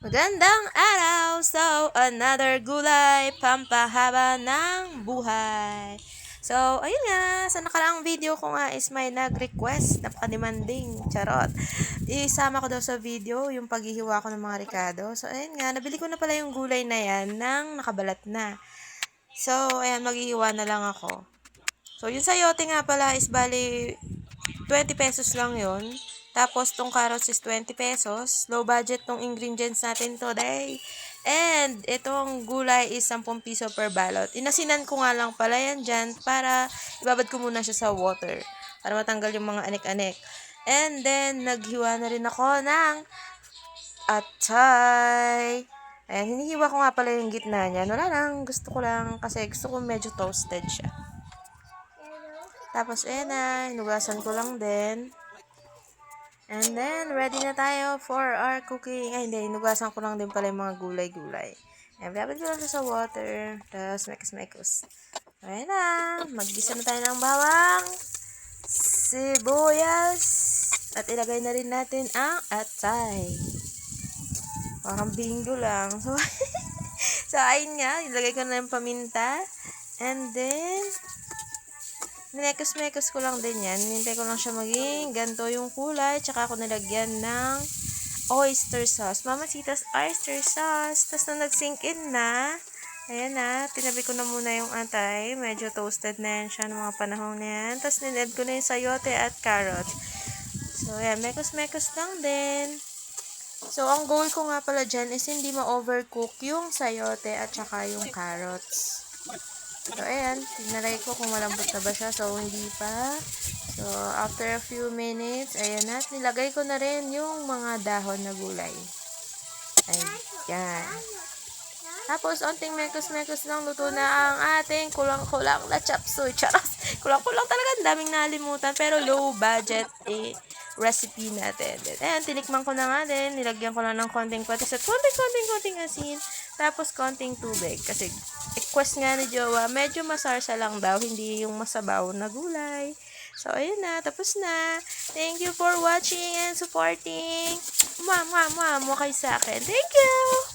Magandang araw! So, another gulay, pampahaba ng buhay. So, ayun nga, sa nakaraang video ko nga is may nag-request, napaka-demanding, charot. Isama ko daw sa video yung paghihiwa ko ng mga ricado. So, ayun nga, nabili ko na pala yung gulay na yan nang nakabalat na. So, ayan, maghihiwa na lang ako. So, yung sayote nga pala is bali 20 pesos lang yon. Tapos, tong carrots is 20 pesos. Low budget tong ingredients natin today. And, itong gulay is 10 piso per balot. Inasinan ko nga lang pala yan dyan para ibabad ko muna siya sa water. Para matanggal yung mga anik-anik. And then, naghiwa na rin ako ng atay. Ayan, hinihiwa ko nga pala yung gitna niya. Wala lang, gusto ko lang kasi gusto ko medyo toasted siya. Tapos, ayan na, hinugasan ko lang din. And then, ready na tayo for our cooking. Ay, hindi. Inugasan ko lang din pala yung mga gulay-gulay. Ayan, babad ko lang siya sa water. Tapos, mekos-mekos. Ayan na. Maggisa na tayo ng bawang, sibuyas, at ilagay na rin natin ang atay. Parang bingo lang. So, ayun nga. Ilagay ko na yung paminta. And then, minekos-mekos ko lang din yan. Hinintay ko lang siya maging ganito yung kulay. Tsaka ako nilagyan ng oyster sauce. Mamasitas oyster sauce. Tapos nung nag-sink in na, ayan na, tinabi ko na muna yung atay. Medyo toasted na yan siya ng mga panahon na yan. Tapos nilad ko na yung sayote at carrot. So, ayan, mekos-mekos lang din. So, ang goal ko nga pala dyan is hindi ma-overcook yung sayote at saka yung carrots. So, ayan, tinalay ko kung malambot na ba siya. So, hindi pa. So, after a few minutes, ayan na, nilagay ko na rin yung mga dahon na gulay. Ayan. Tapos, onting mekos-mekos lang, luto na ang ating kulang-kulang na chop suey. Charas! Kulang-kulang talaga, ang daming nalimutan. Pero low budget recipe natin. Ayan, tinikman ko na nga din. Nilagyan ko lang ng konting patis at konting asin. Tapos, konting tubig. Kasi, request nga ni Jowa, medyo masarsa lang daw, hindi yung masabaw na gulay. So, ayun na. Tapos na. Thank you for watching and supporting. Mwah, mwah, mwah. Mwah kayo sa akin. Thank you!